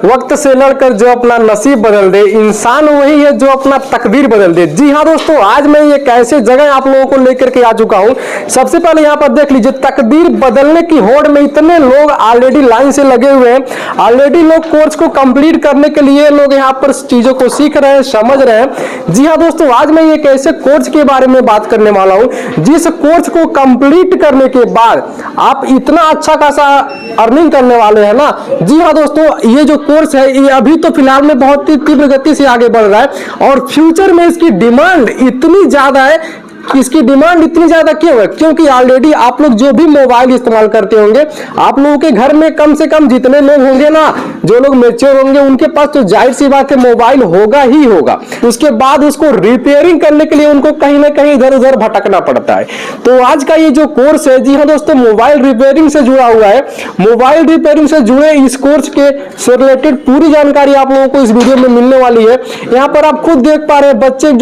वक्त से लड़कर जो अपना नसीब बदल दे, इंसान वही है जो अपना तकदीर बदल दे। जी हाँ दोस्तों, आज मैं एक ऐसे जगह आप लोगों को लेकर के आ चुका हूँ। सबसे पहले यहाँ पर देख लीजिए, तकदीर बदलने की होड़ में इतने लोग ऑलरेडी लाइन से लगे हुए हैं। ऑलरेडी लोग कोर्स को कंप्लीट करने के लिए लोग यहाँ पर चीजों को सीख रहे हैं, समझ रहे हैं। जी हाँ दोस्तों, आज मैं एक ऐसे कोर्स के बारे में बात करने वाला हूँ जिस कोर्स को कंप्लीट करने के बाद आप इतना अच्छा खासा अर्निंग करने वाले हैं ना। जी हाँ दोस्तों, ये जो कोर्स है ये अभी तो फिलहाल में बहुत ही तीव्र गति से आगे बढ़ रहा है और फ्यूचर में इसकी डिमांड इतनी ज्यादा है। इसकी डिमांड इतनी ज्यादा क्यों है? क्योंकि ऑलरेडी आप लोग जो भी मोबाइल इस्तेमाल करते होंगे, आप लोगों के घर में कम से कम जितने लोग होंगे ना, जो लोग मैच्योर होंगे, उनके पास तो जाहिर सी बात है मोबाइल होगा ही होगा। उसके बाद उसको रिपेयरिंग करने के लिए उनको कहीं ना कहीं इधर उधर भटकना पड़ता है। तो आज का ये जो कोर्स है, जी हाँ दोस्तों, मोबाइल रिपेयरिंग से जुड़ा हुआ है। मोबाइल रिपेयरिंग से जुड़े इस कोर्स के से रिलेटेड पूरी जानकारी आप लोगों को इस वीडियो में मिलने वाली है। यहाँ पर आप खुद देख पा रहे हैं, बच्चे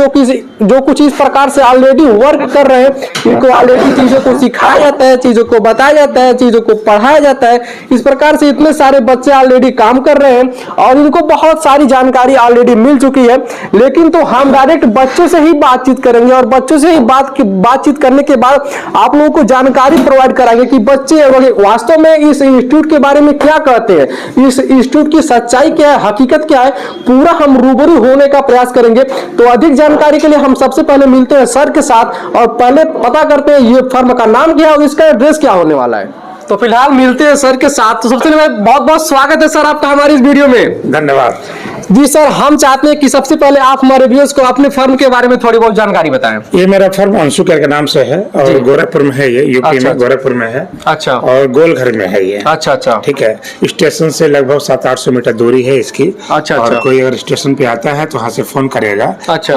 जो कुछ इस प्रकार से ऑलरेडी वर्क कर रहे हैं, इनको ऑलरेडी चीजों को सिखाया जाता है, चीजों को बताया जाता है, चीजों को पढ़ाया जाता है। इस प्रकार से इतने सारे बच्चे ऑलरेडी काम कर रहे हैं और इनको बहुत सारी जानकारी ऑलरेडी मिल चुकी है। लेकिन तो हम डायरेक्ट बच्चों से ही बातचीत करेंगे और बच्चों से ही बातचीत करने के बाद आप लोगों को जानकारी प्रोवाइड कराएंगे कि बच्चे वास्तव में इस इंस्टीट्यूट के बारे में क्या कहते हैं, इस इंस्टीट्यूट की सच्चाई क्या है, हकीकत क्या है, पूरा हम रूबरू होने का प्रयास करेंगे। तो अधिक जानकारी के लिए हम सबसे पहले मिलते हैं सर के साथ और पहले पता करते हैं ये फर्म का नाम क्या है और इसका एड्रेस क्या होने वाला है। तो फिलहाल मिलते हैं सर के साथ। तो सबसे पहले बहुत बहुत स्वागत है सर आपका हमारी इस वीडियो में। धन्यवाद जी सर, हम चाहते हैं कि सबसे पहले आप हमारे व्यूअर्स को अपने फर्म के बारे में थोड़ी बहुत जानकारी बताएं। ये मेरा फर्म अंशु केयर के नाम से है और गोरखपुर में है, ये यूपी में गोरखपुर में है। अच्छा। और गोलघर में है ये। अच्छा अच्छा, ठीक है। स्टेशन से लगभग 700-800 मीटर दूरी है इसकी। अच्छा। और कोई अगर स्टेशन पे आता है तो वहाँ से फोन करेगा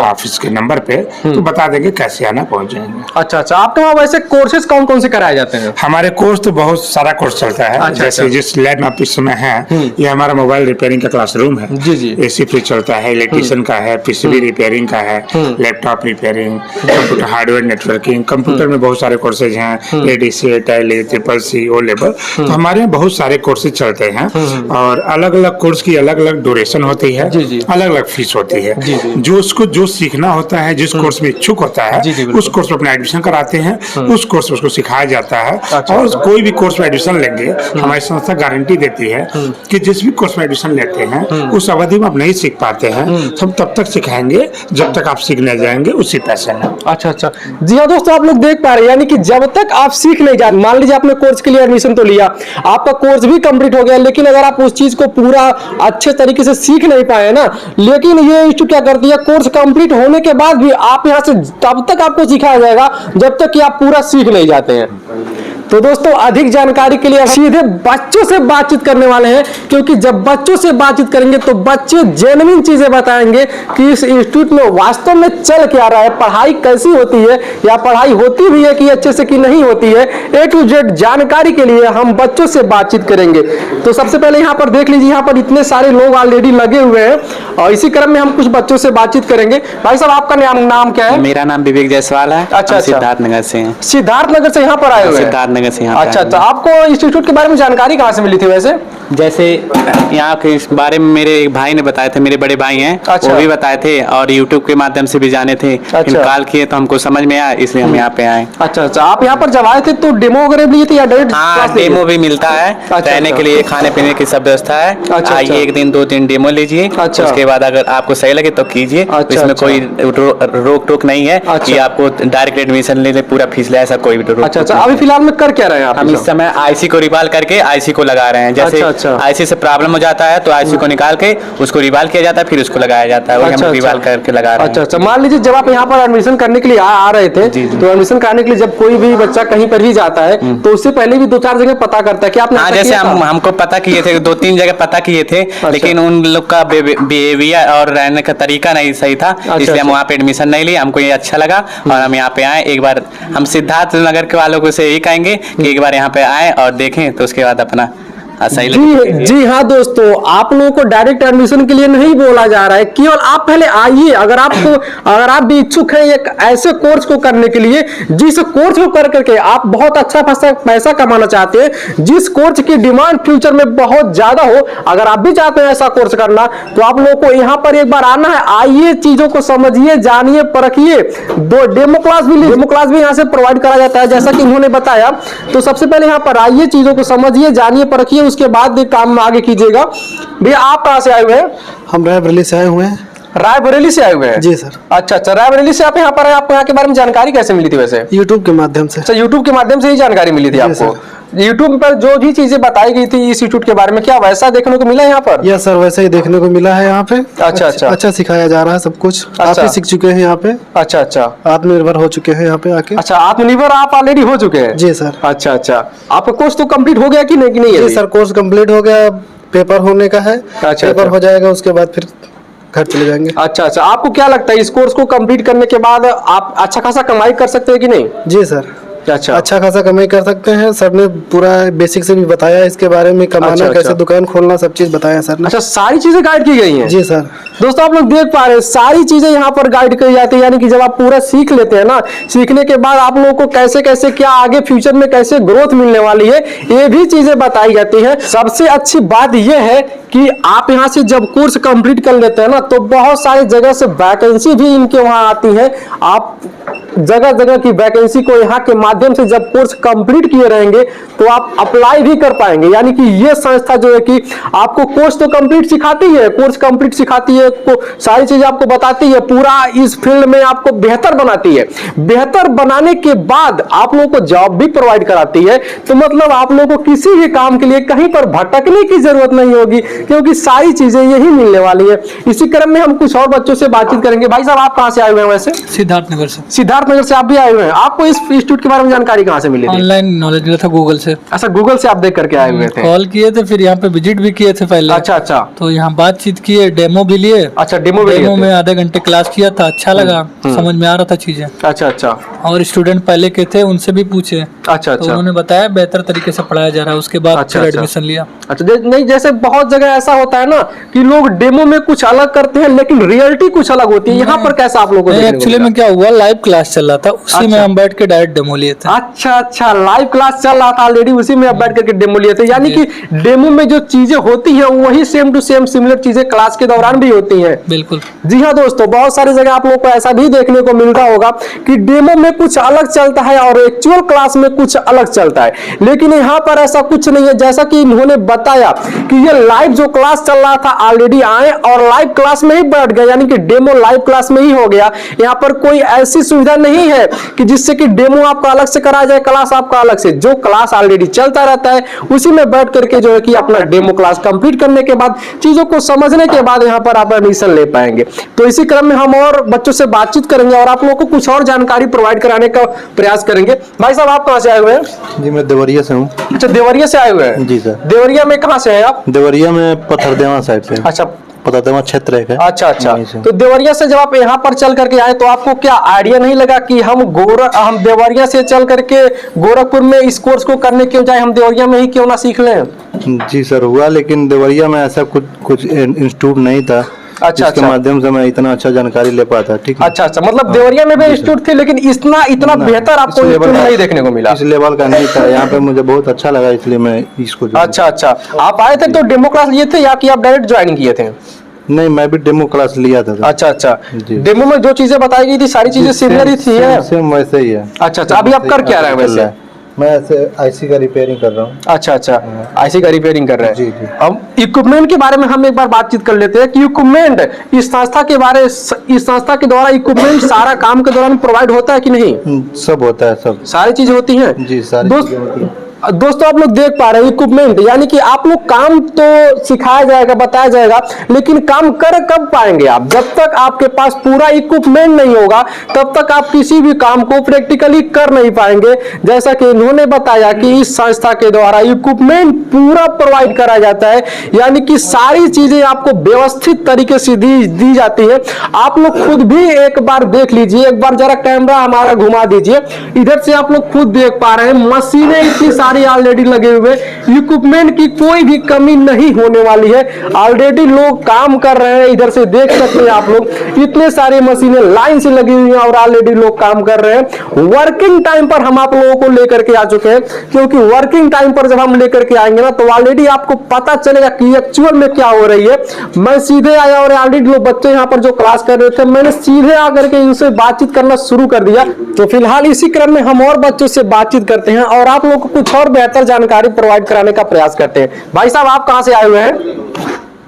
ऑफिस के नंबर पे, तो बता देंगे कैसे आना, पहुँच जाएंगे। अच्छा अच्छा, आपके वहाँ वैसे कोर्सेज कौन कौन से कराए जाते हैं? हमारे कोर्स तो बहुत सारा कोर्स चलता है। जैसे जिस लैब में आप इस समय है, ये हमारा मोबाइल रिपेयरिंग का क्लासरूम है। जी जी। एसी फ्रिज चलता है, इलेक्ट्रिशियन का है, पीसीबी रिपेयरिंग का है, laptop repairing, computer hardware networking, computer में बहुत सारे कोर्सेज हैं, ADC, Tally, triple C, O level. तो हमारे यहाँ बहुत सारे कोर्सेज चलते हैं और अलग अलग कोर्स की अलग अलग ड्यूरेशन होती है, अलग अलग फीस होती है। जो उसको जो सीखना होता है, जिस कोर्स में इच्छुक होता है, उस कोर्स में अपना एडमिशन कराते हैं, उस कोर्स में उसको सिखाया जाता है। और कोई भी कोर्स में एडमिशन लेंगे, हमारी संस्था गारंटी देती है कि जिस भी कोर्स में एडमिशन लेते हैं उस अवधि में आप नहीं सीख पाते हैं, हम तब तक सिखाएंगे जब तक आप सीखने जाएंगे उसी पैसे में। अच्छा अच्छा। जी हाँ दोस्तों, आप लोग देख पा रहे हैं, यानी कि जब तक आप सीख नहीं जाते, मान लीजिए आपने कोर्स के लिए एडमिशन तो लिया, आपका कोर्स भी कंप्लीट हो गया, लेकिन अगर आप उस चीज को पूरा अच्छे तरीके से सीख नहीं पाए ना, लेकिन ये इंस्टीट्यूट क्या करती है, कोर्स कंप्लीट होने के बाद भी आप यहाँ से तब तक आपको सिखाया जाएगा जब तक कि आप पूरा सीख नहीं जाते हैं। तो दोस्तों, अधिक जानकारी के लिए सीधे बच्चों से बातचीत करने वाले हैं, क्योंकि जब बच्चों से बातचीत करेंगे तो बच्चे जेन्युइन चीजें बताएंगे कि इस इंस्टीट्यूट में वास्तव में चल क्या रहा है, पढ़ाई कैसी होती है, या पढ़ाई होती भी है कि अच्छे से कि नहीं होती है। ए टू जेड जानकारी के लिए हम बच्चों से बातचीत करेंगे। तो सबसे पहले यहाँ पर देख लीजिए, यहाँ पर इतने सारे लोग ऑलरेडी लगे हुए हैं और इसी क्रम में हम कुछ बच्चों से बातचीत करेंगे। भाई साहब, आपका नाम क्या है? मेरा नाम विवेक जायसवाल है। अच्छा, सिद्धार्थ नगर से हैं। सिद्धार्थ नगर से यहाँ पर आए हुए हैं? सिद्धार्थ नगर से यहाँ। अच्छा, तो आपको इंस्टीट्यूट के बारे में जानकारी कहाँ से मिली थी? वैसे जैसे यहाँ के इस बारे में मेरे एक भाई ने बताए थे, मेरे बड़े भाई हैं। अच्छा। वो भी बताए थे और यूट्यूब के माध्यम से भी जाने थे। अच्छा। कॉल किए तो हमको समझ में आया, इसलिए हम यहाँ पे आए। अच्छा अच्छा, आप यहाँ पर जब आए थे तो डेमो वगैरह लिए थे या डायरेक्ट? हाँ, डेमो भी मिलता है। रहने के लिए, खाने पीने की सब व्यवस्था है। आइए, एक दिन 2-3 डेमो लीजिए। उसके बाद अगर आपको सही लगे तो कीजिए। इसमें कोई रोक टोक नहीं है कि आपको डायरेक्ट एडमिशन ले ले, पूरा फीस ले, ऐसा कोई भी रोक। अच्छा अच्छा, अभी फिलहाल में कर क्या रहे हैं? हम इस समय आईसी को रिवाल करके आईसी को लगा रहे हैं। जैसे आईसी से प्रॉब्लम हो जाता है तो आईसी को निकाल के उसको रिवाल किया जाता है, फिर उसको लगाया जाता है। वही हम रिवाल करके लगा रहे हैं। अच्छा अच्छा, मान लीजिए जब आप यहाँ पर एडमिशन करने के लिए आ रहे थे, तो एडमिशन कराने के लिए जब कोई भी बच्चा कहीं पर भी जाता है तो उससे पहले भी 2-4 जगह पता करता है कि आपने? हाँ, जैसे हमको पता किए थे, 2-3 जगह पता किए थे, लेकिन उन लोग का बिहेवियर और रहने का तरीका नहीं सही था, इसलिए हम वहाँ पे एडमिशन नहीं लिए। हमको ये अच्छा लगा और हम यहाँ पे आए। एक बार हम सिद्धार्थ नगर के वालों को से यही कहेंगे कि एक बार यहाँ पे आए और देखें, तो उसके बाद अपना सही लगे। जी हाँ दोस्तों, आप लोगों को डायरेक्ट एडमिशन के लिए नहीं बोला जा रहा है, केवल आप पहले आइए। अगर आप भी इच्छुक हैं एक ऐसे कोर्स को करने के लिए जिस कोर्स को कर करके आप बहुत अच्छा पैसा कमाना चाहते हैं, जिस कोर्स की डिमांड फ्यूचर में बहुत ज्यादा हो, अगर आप भी चाहते हैं ऐसा कोर्स करना, तो आप लोगों को यहाँ पर एक बार आना है। आइए, चीजों को समझिए, जानिए, परखिए। दो डेमो क्लास भी यहाँ से प्रोवाइड करा जाता है, जैसा कि इन्होंने बताया। तो सबसे पहले यहाँ पर आइए, चीजों को समझिए, जानिए, परखिए, उसके बाद काम आगे कीजिएगा। भैया आप कहाँ से आए हुए हैं? हम रायबरेली से आए हुए हैं। रायबरेली से आए हुए हैं? जी सर। अच्छा, रायबरेली से आप यहाँ पर आए, आपको यहाँ के बारे में जानकारी कैसे मिली थी वैसे? यूट्यूब के माध्यम से। अच्छा, यूट्यूब के माध्यम से ही जानकारी मिली थी आपको? यूट्यूब पर जो भी चीजें बताई गई थी इस इंस्टीट्यूट के बारे में, क्या वैसा देखने को मिला यहाँ पर? यस सर, वैसे ही देखने को मिला है यहाँ पे। अच्छा सिखाया जा रहा है सब कुछ। आप ही सीख चुके हैं यहाँ पे। अच्छा, आत्मनिर्भर हो चुके हैं यहाँ पे आके। अच्छा, आत्मनिर्भर आप ऑलरेडी हो चुके हैं? जी सर। अच्छा, आपका कोर्स तो कंप्लीट हो गया कि नहीं? जी सर, कोर्स कंप्लीट हो गया, पेपर होने का है। पेपर हो जाएगा, उसके बाद फिर घर चले जाएंगे। अच्छा, आपको क्या लगता है इस कोर्स को कंप्लीट करने के बाद आप अच्छा खासा कमाई कर सकते हैं कि नहीं? जी सर, अच्छा खासा कमाई कर सकते हैं। सर ने पूरा बेसिक से भी बताया इसके बारे में, कमाना कैसे, दुकान खोलना, सब चीज बताया सर ने। अच्छा, सारी चीजें गाइड की गई हैं? जी सर। दोस्तों आप लोग देख पा रहे हैं, सारी चीजें यहाँ पर गाइड की जाती है। यानी कि जब आप पूरा सीख लेते हैं ना, सीखने के बाद आप लोगों को कैसे कैसे क्या आगे फ्यूचर में कैसे ग्रोथ मिलने वाली है, ये भी चीजें बताई जाती है। सबसे अच्छी बात यह है कि आप यहाँ से जब कोर्स कंप्लीट कर लेते हैं ना, तो बहुत सारी जगह से वैकेंसी भी इनके वहां आती है। आप जगह जगह की वैकेंसी को यहाँ के माध्यम से जब कोर्स कंप्लीट किए रहेंगे तो आप अप्लाई भी कर पाएंगे। यानी कि ये संस्था जो है कि आपको कोर्स तो कंप्लीट सिखाती है, कोर्स कंप्लीट सिखाती है, सारी चीजें आपको बताती है, पूरा इस फील्ड में आपको बेहतर बनाती है। बेहतर बनाने के बाद आप लोगों को जॉब भी प्रोवाइड कराती है। तो मतलब आप लोगों को किसी भी काम के लिए कहीं पर भटकने की जरूरत नहीं होगी, क्योंकि सारी चीजें यही मिलने वाली है। इसी क्रम में हम कुछ और बच्चों से बातचीत करेंगे। भाई साहब आप कहाँ से आए हुए हैं वैसे? सिद्धार्थनगर से। सिद्धार्थनगर से आप भी आए हुए हैं। आपको इस इंस्टीट्यूट के बारे में जानकारी कहाँ से मिली थी? ऑनलाइन नॉलेज मिला था गूगल से। अच्छा, गूगल से आप देख करके आए हुए थे? कॉल किए थे, फिर यहाँ पे विजिट भी किए थे पहले। अच्छा, तो यहाँ बातचीत किए, डेमो भी लिए। अच्छा, डेमो में आधे घंटे क्लास किया था, अच्छा लगा, समझ में आ रहा था चीजें। अच्छा, और स्टूडेंट पहले के थे, उनसे भी पूछे। अच्छा, तो उन्होंने बताया बेहतर तरीके से पढ़ाया जा रहा है। उसके बाद एडमिशन लिया। अच्छा, नहीं जैसे बहुत जगह ऐसा होता है ना कि लोग डेमो में कुछ अलग करते हैं लेकिन रियलिटी कुछ अलग होती है। यहाँ पर कैसा आप लोगों को? एक्चुअली में क्या हुआ, लाइव क्लास चल रहा था, उसी में हम बैठ के डायरेक्ट डेमो लिए थे। अच्छा, लाइव क्लास चल रहा था ऑलरेडी, उसी में आप बैठ करके डेमो लिए थे। यानी कि डेमो में जो चीजें होती है वही सेम टू सेम सिमिलर चीजें क्लास के दौरान भी होती है। बिल्कुल। जी हाँ दोस्तों, बहुत सारी जगह आप लोगों को ऐसा भी देखने को मिलता होगा कि डेमो में कुछ अलग चलता है और एक्चुअल क्लास में कुछ अलग चलता है। लेकिन यहाँ पर ऐसा कुछ नहीं है। जैसा कि इन्होंने बताया कि ये लाइव जो क्लास चल रहा था, ऑलरेडी आए और लाइव क्लास में ही बैठ गए, यानी कि डेमो लाइव क्लास में ही हो गया। यहाँ पर कोई ऐसी सुविधा नहीं है कि जिससे कि डेमो आपका अलग से कराया जाए, क्लास आपका अलग से। जो क्लास ऑलरेडी चलता रहता है उसी में बैठ करके जो है कि अपना डेमो क्लास कंप्लीट करने के बाद, चीजों को समझने के बाद यहाँ पर आप एडमिशन ले पाएंगे। तो इसी क्रम में हम और बच्चों से बातचीत करेंगे और आप लोगों को कुछ और जानकारी प्रोवाइड कराने का प्रयास करेंगे। भाई साहब आप कहाँ से आए हुए हैं? जी मैं देवरिया से हूँ। अच्छा, देवरिया से आए हुए हैं? जी सर। देवरिया में कहाँ से हैं आप? देवरिया में पथरदेवा साइड से। अच्छा, पथरदेवा क्षेत्र है। अच्छा, तो देवरिया से जब आप यहाँ पर चल करके आए तो आपको क्या आइडिया नहीं लगा कि हम देवरिया से चल करके गोरखपुर में इस कोर्स को करने क्यों जाए, हम देवरिया में ही क्यों ना सीख लें? जी सर, हुआ, लेकिन देवरिया में ऐसा कुछ इंस्टीट्यूट नहीं था। इसके माध्यम से मैं इतना अच्छा जानकारी ले पाता। ठीक है। अच्छा, मतलब देवरिया में भी इंस्टीट्यूट थे लेकिन इतना बेहतर आपको इंस्टीट्यूट नहीं देखने को मिला। इस लेवल का नहीं था यहाँ पे, मुझे बहुत अच्छा लगा, इसलिए मैं इसको। अच्छा, आप आए थे तो डेमो क्लास लिए थे या कि आप डायरेक्ट ज्वाइनिंग किए थे? नहीं, मैं भी डेमो क्लास लिया था। अच्छा, डेमो में जो चीजें बताई गई थी सारी चीजें सिमिलर ही थी? सेम वैसे ही है। अच्छा, अभी आप कर क्या रहे हैं वैसे? मैं ऐसे आईसी का रिपेयरिंग कर रहा हूँ। अच्छा, आईसी का रिपेयरिंग कर रहे हैं। जी। अब इक्विपमेंट के बारे में हम एक बार बातचीत कर लेते हैं कि इक्विपमेंट इस संस्था के द्वारा इक्विपमेंट सारा काम के दौरान प्रोवाइड होता है कि नहीं? सब होता है, सब सारी चीजें होती हैं। जी, सारी चीजें होती हैं। दोस्तों आप लोग देख पा रहे हैं इक्विपमेंट, यानी कि आप लोग काम तो सिखाया जाएगा, बताया जाएगा, लेकिन काम कर कब पाएंगे आप? जब तक आपके पास पूरा इक्विपमेंट नहीं होगा तब तक आप किसी भी काम को प्रैक्टिकली कर नहीं पाएंगे। जैसा कि इन्होंने बताया कि इस संस्था के द्वारा इक्विपमेंट पूरा प्रोवाइड करा जाता है, यानी कि सारी चीजें आपको व्यवस्थित तरीके से दी जाती है। आप लोग खुद भी एक बार देख लीजिए, एक बार जरा कैमरा हमारा घुमा दीजिए, इधर से आप लोग खुद देख पा रहे हैं मशीनें इतनी सारे ऑलरेडी लगे हुए, इक्विपमेंट की कोई भी कमी नहीं होने वाली है। ऑलरेडी लोग काम कर रहे हैं, इधर से देख सकते हैं आप लोग, इतने सारे मशीनें लाइन से लगी हुई हैं और ऑलरेडी लोग काम कर रहे हैं। वर्किंग टाइम पर हम आप लोगों को लेकर के आ चुके हैं, क्योंकि वर्किंग टाइम पर जब हम लेकर के आएंगे ना तो ऑलरेडी आपको पता चलेगा कि एक्चुअल में क्या हो रही है। मैं सीधे आया और ऑलरेडी लोग बच्चे यहाँ पर जो क्लास कर रहे थे, मैंने सीधे आकर के इनसे बातचीत करना शुरू कर दिया। तो फिलहाल इसी क्रम में हम और बच्चों से बातचीत करते हैं और आप लोगों को कुछ और बेहतर जानकारी प्रोवाइड कराने का प्रयास करते हैं। भाई साहब, आप कहाँ से आए हुए हैं?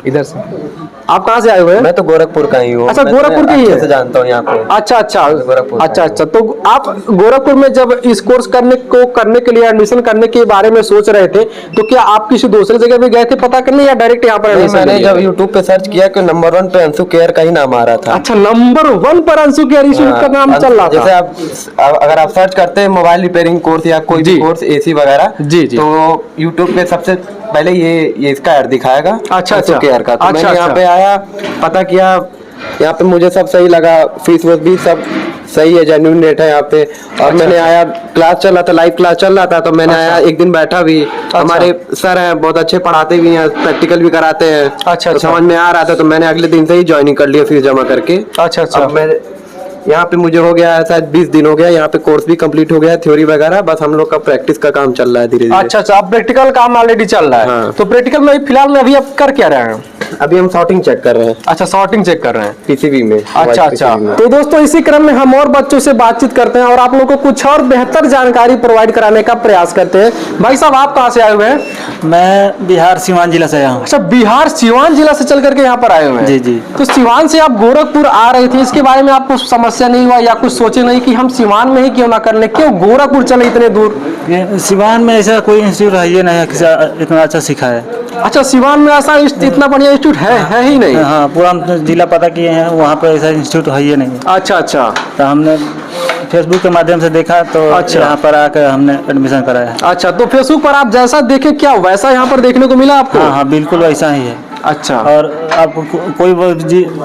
इधर से। आप कहाँ से आए हुए हैं? मैं तो गोरखपुर का ही हूँ। अच्छा, गोरखपुर के ही है? जानता हूँ यहाँ पे। अच्छा अच्छा, गोरखपुर। अच्छा। तो आप गोरखपुर में जब इस कोर्स करने के लिए एडमिशन करने के बारे में सोच रहे थे, तो क्या आप किसी दूसरे जगह पे गए थे पता करने या डायरेक्ट यहाँ पर एडमिशन? मैंने जब YouTube पे सर्च किया कि नंबर 1 पे अंशु केयर का ही नाम आ रहा था। अच्छा, नंबर 1 पर अंशु केयर इंस्टीट्यूट का नाम चल रहा था। जैसे आप अगर आप सर्च करते हैं मोबाइल रिपेयरिंग कोर्स या कोई भी कोर्स AC वगैरह, जी, तो YouTube पे सबसे पहले ये इसका ऐड दिखाएगा। अच्छा केयर का। तो मैंने यहाँ पे आया, पता किया, यहाँ पे मुझे सब सही लगा, फीस वीस भी सब सही है, जेन्युइन रेट है यहाँ पे। और मैंने आया, क्लास चल रहा था, लाइव क्लास चल रहा था, तो मैंने आया, एक दिन बैठा भी। हमारे सर हैं, बहुत अच्छे पढ़ाते भी हैं, प्रैक्टिकल भी कराते हैं। अच्छा, तो समझ में आ रहा था, तो मैंने अगले दिन से ही ज्वाइनिंग कर लिया फीस जमा करके। अच्छा। अब मैं यहाँ पे मुझे हो गया है शायद 20 दिन हो गया, यहाँ पे कोर्स भी कंप्लीट हो गया है, थ्योरी वगैरह, बस हम लोग का प्रैक्टिस का काम चल रहा है धीरे धीरे। अच्छा, अब प्रैक्टिकल काम ऑलरेडी चल रहा है। हाँ। तो प्रैक्टिकल में फिलहाल में अभी आप कर क्या रहे हैं? अभी हम सॉर्टिंग चेक कर रहे हैं। अच्छा, सॉर्टिंग चेक कर रहे हैं PCB में। अच्छा। तो दोस्तों, इसी क्रम में हम और बच्चों से बातचीत करते हैं और आप लोगों को कुछ और बेहतर जानकारी प्रोवाइड कराने का प्रयास करते हैं। भाई साहब, आप कहाँ से आए हुए हैं? मैं बिहार सीवान जिला से आया हूँ। अच्छा, बिहार सीवान जिला से चल करके यहाँ पर आए हुए हैं? जी। तो सीवान से आप गोरखपुर आ रहे थे, इसके बारे में आपको समस्या नहीं हुआ या कुछ सोचे नहीं कि हम सीवान में ही क्यों ना कर ले, क्यों गोरखपुर चले इतने दूर? सीवान में ऐसा कोई इंस्टीट्यूट है ये नहीं है किसी इतना अच्छा सिखा है। अच्छा, सीवान में ऐसा इतना बढ़िया इंस्टीट्यूट है ही नहीं? हाँ, पूरा हम जिला पता किए हैं, वहाँ पर ऐसा इंस्टीट्यूट है ही नहीं। अच्छा। तो हमने फेसबुक के माध्यम से देखा, तो अच्छा, यहाँ पर आकर हमने एडमिशन कराया। अच्छा, तो फेसबुक पर आप जैसा देखे क्या वैसा यहाँ पर देखने को मिला आपको? हाँ, बिल्कुल वैसा ही है। अच्छा। और आपको कोई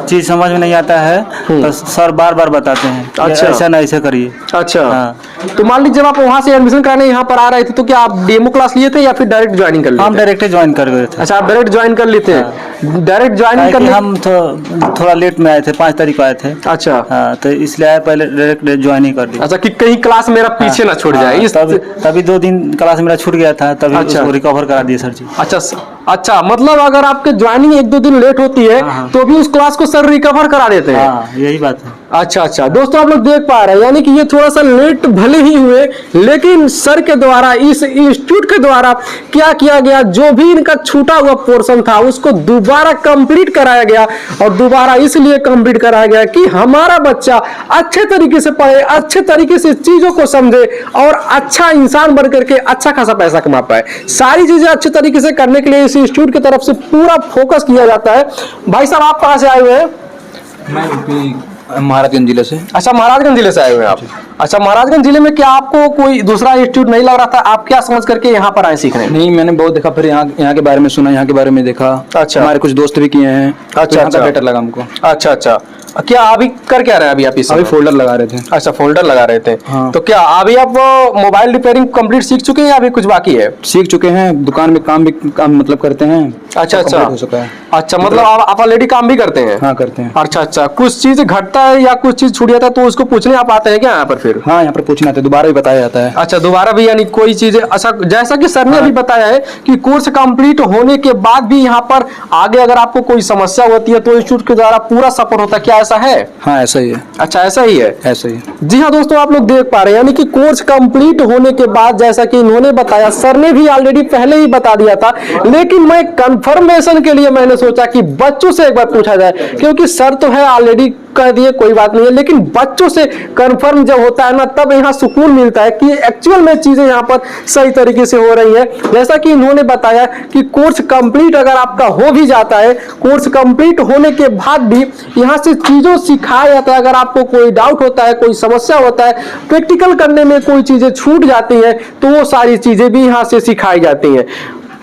चीज समझ में नहीं आता है तो सर बार बार बताते हैं। अच्छा, ऐसा ना ऐसा करिए। अच्छा। हाँ। तो मान लीजिए जब आप वहाँ से एडमिशन कराने यहाँ पर आ रहे थे, तो क्या आप डेमो क्लास लिए थे या फिर डायरेक्ट ज्वाइनिंग कर लिए? हम डायरेक्ट ज्वाइन कर गए थे। अच्छा, आप डायरेक्ट ज्वाइन कर लिए थे? डायरेक्ट ज्वाइन कर हम थोड़ा लेट में आए थे, 5 तारीख को आए थे। अच्छा। हाँ, तो इसलिए आए, पहले डायरेक्ट ज्वाइन ही कर दिया। अच्छा, कि कहीं क्लास मेरा पीछे ना छूट जाए। तभी 2 दिन क्लास मेरा छूट गया था, तभी अच्छा, उसको रिकवर करा दिए सर जी। अच्छा, मतलब अगर आपके ज्वाइनिंग 1-2 दिन लेट होती है तो भी उस क्लास को सर रिकवर करा देते हैं। हाँ, यही बात है। अच्छा। दोस्तों, आप लोग देख पा रहे हैं, यानी कि ये थोड़ा सा लेट भले ही हुए, लेकिन सर के द्वारा, इस इंस्टीट्यूट के द्वारा क्या किया गया, जो भी इनका छूटा हुआ पोर्शन था उसको दोबारा कंप्लीट कराया गया। और दोबारा इसलिए कंप्लीट कराया गया कि हमारा बच्चा अच्छे तरीके से पढ़े, अच्छे तरीके से चीजों को समझे और अच्छा इंसान बन करके अच्छा खासा पैसा कमा पाए। सारी चीजें अच्छे तरीके से करने के लिए इस इंस्टीट्यूट की तरफ से पूरा फोकस किया जाता है। भाई साहब, आप कहाँ से आए हुए हैं? मैं महाराजगंज जिले से। अच्छा, महाराजगंज जिले से आए हुए हैं आप? अच्छा, महाराजगंज जिले में क्या आपको कोई दूसरा इंस्टीट्यूट नहीं लग रहा था? आप क्या समझ करके यहाँ पर आए सीखने? नहीं, मैंने बहुत देखा, फिर यहाँ के बारे में सुना, यहाँ के बारे में देखा। अच्छा। हमारे कुछ दोस्त भी किए हैं। अच्छा, बेटर लगा हमको। अच्छा। क्या अभी कर क्या रहे हैं अभी आप? अभी फोल्डर लगा रहे थे। अच्छा, फोल्डर लगा रहे थे। हाँ। तो क्या अभी आप मोबाइल रिपेयरिंग कंप्लीट सीख चुके हैं या अभी कुछ बाकी है? सीख चुके हैं, दुकान में काम मतलब करते हैं। अच्छा। हो चुका है। अच्छा, मतलब आप ऑलरेडी काम भी करते हैं? हाँ, करते हैं। अच्छा। कुछ चीज घटता है या कुछ चीज छूट जाता है तो उसको पूछने आप आते हैं क्या यहाँ पर फिर? हाँ, यहाँ पर पूछना आता है, दोबारा भी बताया जाता है। अच्छा, दोबारा भी, यानी कोई चीज, अच्छा, जैसा कि सर ने अभी बताया है कि कोर्स कंप्लीट होने के बाद भी यहाँ पर आगे अगर आपको कोई समस्या होती है तो इंस्टीट्यूट के द्वारा पूरा सपोर्ट होता है, क्या ऐसा है? हाँ, ऐसा ही है। अच्छा, ऐसा ही है। ऐसा ही। जी हाँ दोस्तों, आप लोग देख पा रहे हैं, यानी कि कोर्स कंप्लीट होने के बाद, जैसा कि इन्होंने बताया, सर ने भी ऑलरेडी पहले ही बता दिया था, लेकिन मैं कंफर्मेशन के लिए मैंने सोचा कि बच्चों से एक बार पूछा जाए, क्योंकि सर तो है ऑलरेडी कह दिए, कोई बात नहीं है, लेकिन बच्चों से कंफर्म जब होता है ना, तब यहाँ सुकून मिलता है कि एक्चुअल में चीजें यहाँ पर सही तरीके से हो रही है। जैसा कि इन्होंने बताया कि कोर्स कंप्लीट अगर आपका हो भी जाता है, कोर्स कंप्लीट होने के बाद भी यहाँ से चीजों सिखाया जाता है। अगर आपको कोई डाउट होता है, कोई समस्या होता है, प्रैक्टिकल करने में कोई चीजें छूट जाती हैं, तो वो सारी चीजें भी यहाँ से सिखाई जाती हैं।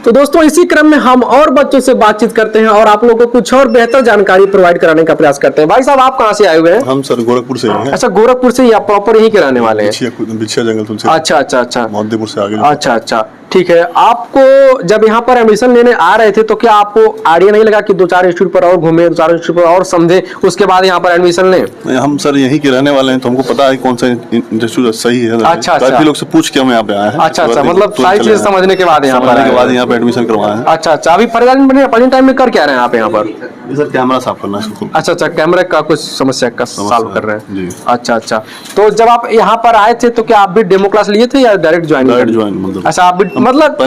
तो दोस्तों, इसी क्रम में हम और बच्चों से बातचीत करते हैं और आप लोगों को कुछ और बेहतर जानकारी प्रोवाइड कराने का प्रयास करते हैं। भाई साहब, आप कहाँ से आए हुए हैं? हम सर गोरखपुर से हैं। अच्छा, गोरखपुर से, या प्रॉपर यही के रहने वाले हैं? बिछिया जंगल तुमसे। अच्छा। मोहद्दीपुर से आगे। अच्छा। ठीक है, आपको जब यहाँ पर एडमिशन लेने आ रहे थे तो क्या आपको आइडिया नहीं लगा कि 2-4 इंस्टीट्यूट पर और घूमे, 2-4 इंस्टीट्यूट पर और समझे, उसके बाद यहाँ पर एडमिशन लें? हम सर यहीं के रहने वाले हैं तो हमको पता है कौन सा इंस्टीट्यूट सही है। अच्छा। काफी लोग से पूछ के हम यहाँ पे आए हैं। अच्छा, मतलब सारी चीजें समझने के बाद यहाँ पे एडमिशन करवाया है। अच्छा, अभी प्रेजेंट टाइम में कर क्या रहे हैं आप यहाँ पर? सर कैमरा साफ करना है। अच्छा, कैमरे का कुछ समस्या का सॉल्व कर रहे हैं जी। अच्छा, तो जब आप यहाँ पर आए थे तो क्या आप भी डेमो क्लास लिए थे या डायरेक्ट ज्वाइन? मतलब अच्छा, आप भी मतलब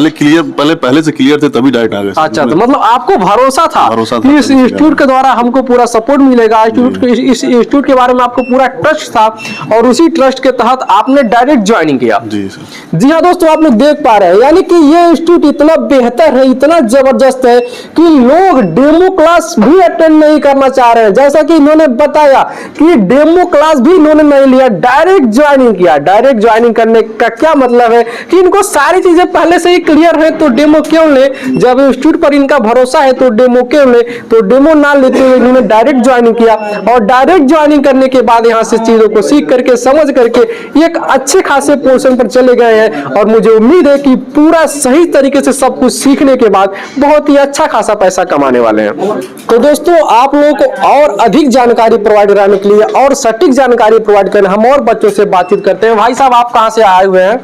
पहले से क्लियर थे तभी डायरेक्ट आ गए। अच्छा, तो मतलब आपको भरोसा था कि इस इंस्टीट्यूट के द्वारा हमको पूरा सपोर्ट मिलेगा, इस इंस्टीट्यूट के बारे में आपको पूरा ट्रस्ट था और उसी ट्रस्ट के तहत आपने डायरेक्ट ज्वाइनिंग किया। जी हाँ दोस्तों, आप लोग देख पा रहे हैं, यानी कि ये इंस्टीट्यूट इतना बेहतर है, इतना जबरदस्त है कि लोग डेमो क्लास भी अटेंड नहीं करना चाह रहे हैं। जैसा कि इन्होंने बताया कि डेमो क्लास भी इन्होंने नहीं लिया, डायरेक्ट ज्वाइनिंग किया। डायरेक्ट ज्वाइनिंग करने का क्या मतलब है कि इनको सारी चीजें पहले से ही क्लियर है, तो डेमो क्यों ले? जब इंस्टीट्यूट पर इनका भरोसा है तो डेमो क्यों ले? तो डेमो ना लेते हुए इन्होंने डायरेक्ट ज्वाइनिंग किया और डायरेक्ट ज्वाइनिंग करने के बाद यहाँ से चीजों को सीख करके, समझ करके एक अच्छे खासे पोर्शन पर चले गए हैं और मुझे उम्मीद है कि पूरा सही तरीके से सब कुछ सीखने के बाद बहुत ही अच्छा खासा पैसा कमाने वाले हैं। तो दोस्तों, आप लोगों को और अधिक जानकारी प्रोवाइड कराने के लिए और सटीक जानकारी प्रोवाइड करने हम और बच्चों से बातचीत करते हैं। भाई साहब, आप कहाँ से आए हुए हैं?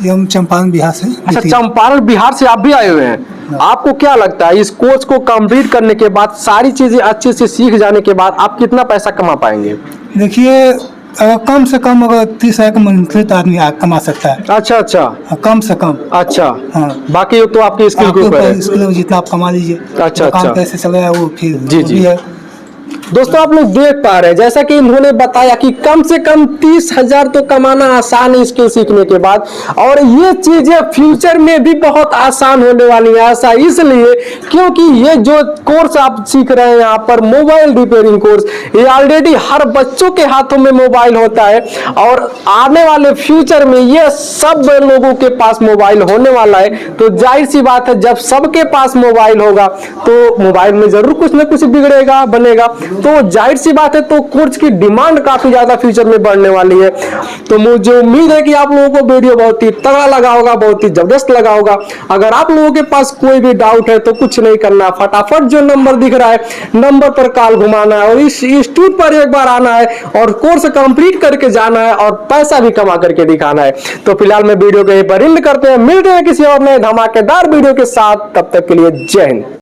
हम चंपारण बिहार से। अच्छा, चंपारण बिहार से आप भी आए हुए हैं। आपको क्या लगता है इस कोर्स को कंप्लीट करने के बाद, सारी चीजें अच्छे से सीख जाने के बाद आप कितना पैसा कमा पाएंगे? देखिए, अगर कम से कम अगर 30,000 का मंथली तो आदमी कमा सकता है। अच्छा, कम से कम। अच्छा, हाँ। बाकी तो आपकी स्किल के ऊपर है। स्किल जितना आप कमा लीजिए। अच्छा, कैसे चलेगा वो फिर जी है। दोस्तों, आप लोग देख पा रहे हैं जैसा कि इन्होंने बताया कि कम से कम 30,000 तो कमाना आसान है स्किल सीखने के बाद, और ये चीजें फ्यूचर में भी बहुत आसान होने वाली है। ऐसा इसलिए क्योंकि ये जो कोर्स आप सीख रहे हैं यहाँ पर, मोबाइल रिपेयरिंग कोर्स, ये ऑलरेडी हर बच्चों के हाथों में मोबाइल होता है और आने वाले फ्यूचर में ये सब लोगों के पास मोबाइल होने वाला है। तो जाहिर सी बात है, जब सबके पास मोबाइल होगा तो मोबाइल में जरूर कुछ ना कुछ बिगड़ेगा, बनेगा। तो जाहिर सी बात है, तो कोर्स की डिमांड काफी ज्यादा फ्यूचर में बढ़ने वाली है। तो मुझे उम्मीद है कि आप लोगों को वीडियो बहुत ही तगड़ा लगा होगा, बहुत ही जबरदस्त लगा होगा। अगर आप लोगों के पास कोई भी डाउट है तो कुछ नहीं करना, फटाफट जो नंबर दिख रहा है, नंबर पर कॉल घुमाना है और इस इंस्टीट्यूट पर एक बार आना है और कोर्स कंप्लीट करके जाना है और पैसा भी कमा करके दिखाना है। तो फिलहाल मैं वीडियो को यहीं पर एंड करते हैं, मिलते हैं किसी और नए धमाकेदार वीडियो के साथ। तब तक के लिए जय हिंद।